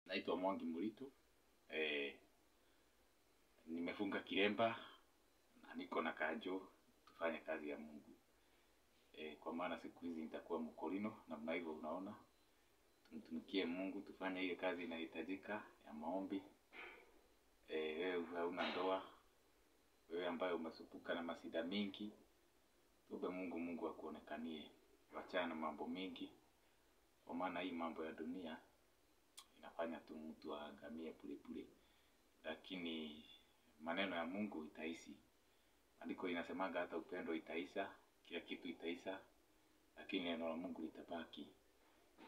Naitwa Mwangi Mulito. Nimefunga kilemba na niko na kanjo, tufanye kazi ya Mungu. Kwa maana siku hizi nitakuwa mkolino namna hivyo unaona. Tumtumikie Mungu, tufanye ile kazi inahitajika ya maombi. Wewe hauna ndoa, wewe ambaye umesupuka na masida mingi, tuombe Mungu akuonekanie. Wachana na mambo mingi. Kwa maana hii mambo ya dunia inafanya tu mtu aangamie pole. Lakini maneno ya Mungu itaishi. Andiko inasemaga hata upendo itaisha, kila kitu itaisha, lakini neno la Mungu litabaki.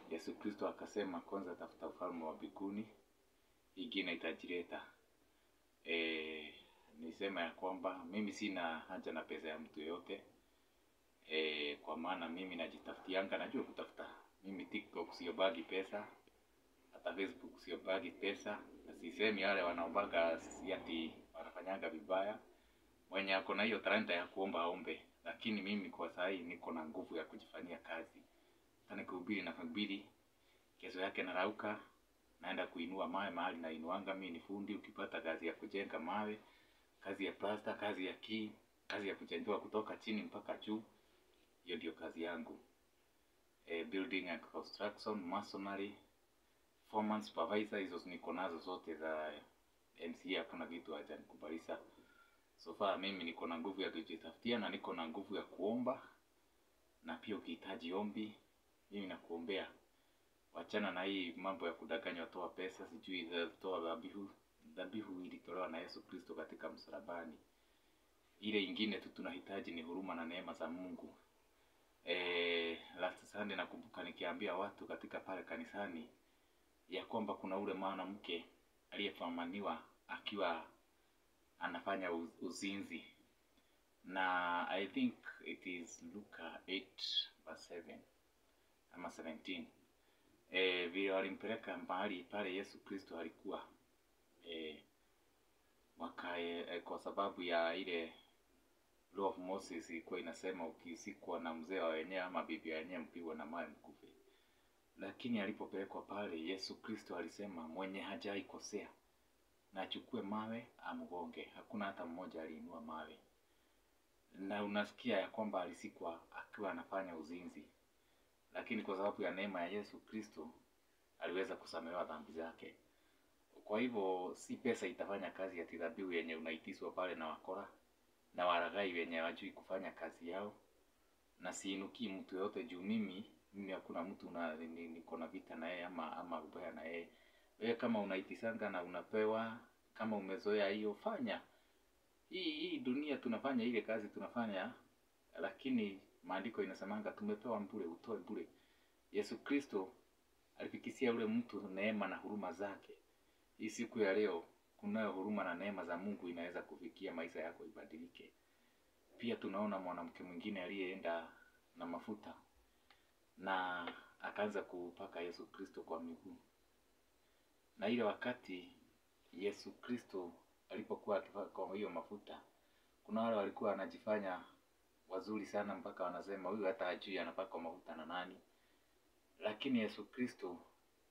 Yesu Kristo akasema kwanza tafuta ufalme wa mbinguni, ingine itajileta. Nisema ya kwamba mimi sina haja na pesa ya mtu yote. Kwa maana mimi najitafutianga, najua kutafuta. Mimi TikTok siobagi pesa, hata Facebook siobagi pesa, na sisemi wale wanaombaga si ati wanafanyanga vibaya. Mwenye ako na hiyo talanta ya kuomba aombe, lakini mimi kwa saa hii niko na nguvu ya kujifanyia kazi. Hata kuhubiri na kuhubiri, kesho yake narauka, naenda kuinua mawe mahali na inuanga. Mimi ni fundi. Ukipata kazi ya kujenga mawe, kazi ya plaster, kazi ya kazi ya kujenga kutoka chini mpaka juu, hiyo ndio kazi yangu. Building and construction, masonry, foreman, supervisor, hizo niko nazo zote za MCA. Hakuna kitu hajanikubalisha. So far mimi niko na nguvu ya kujitafutia na niko na nguvu ya kuomba. Na pia ukihitaji ombi, mimi nakuombea. Wachana na hii mambo ya kudanganywa toa pesa, sijui toa dhabihu. Dhabihu ilitolewa na Yesu Kristo katika msalabani. Ile ingine tu tunahitaji ni huruma na neema za Mungu. Last Sunday nakumbuka nikiambia watu katika pale kanisani ya kwamba kuna ule mwanamke aliyefumaniwa akiwa anafanya uzinzi. Na I think it is Luka 8:7 ama 17. Vile walimpeleka mahali pale Yesu Kristo alikuwa kwa sababu ya ile law of Moses ilikuwa inasema ukisikwa na mzee wa wenyewe ama bibi wenyewe mpigwe na mawe mkufe. Lakini alipopelekwa pale Yesu Kristo alisema mwenye hajai kosea na achukue mawe amgonge. Hakuna hata mmoja aliinua mawe. Na unasikia ya kwamba alisikwa akiwa anafanya uzinzi. Lakini kwa sababu ya neema ya Yesu Kristo aliweza kusamehewa dhambi zake. Kwa hivyo si pesa itafanya kazi ya dhabihu yenye unaitiswa pale na wakora na walaghai wenye hawajui kufanya kazi yao. Na siinuki mtu yote juu mimi hakuna mtu niko na vita na yeye ama ubaya na yeye. Wewe kama unaitisanga na unapewa, kama umezoea hiyo fanya. Hii dunia tunafanya ile kazi tunafanya, lakini maandiko inasemanga tumepewa bure, utoe bure. Yesu Kristo alifikishia ule mtu neema na huruma zake. Hii siku ya leo kunayo huruma na neema za Mungu inaweza kufikia maisha yako ibadilike. Pia tunaona mwanamke mwingine aliyeenda na mafuta na akaanza kupaka Yesu Kristo kwa miguu. Na ile wakati Yesu Kristo alipokuwa akipaka hiyo mafuta, kuna wale walikuwa wanajifanya wazuri sana mpaka wanasema huyu hata hajui anapaka mafuta na nani. Lakini Yesu Kristo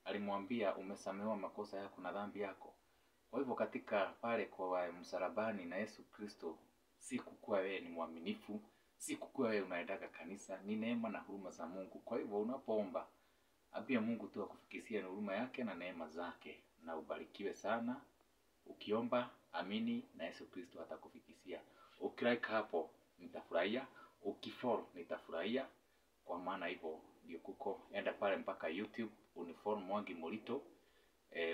alimwambia umesamehewa makosa yako na dhambi yako. Kwa hivyo katika pale kwa msalabani na Yesu Kristo, si kukuwa wewe ni mwaminifu, si kukuwa wewe unaendaga kanisa, ni neema na huruma za Mungu. Kwa hivyo unapoomba, ambia Mungu tu akufikishie huruma yake na neema zake, na ubarikiwe sana. Ukiomba amini na Yesu Kristo atakufikishia. Ukilike hapo nitafurahia, ukifollow nitafurahia. Kwa maana hivyo ndio kuko. Enda pale mpaka YouTube unifollow Mwangi Mulito.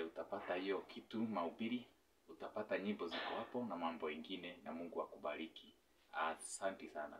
Utapata hiyo kitu mahubiri, utapata nyimbo ziko hapo na mambo mengine, na Mungu akubariki. Asante sana.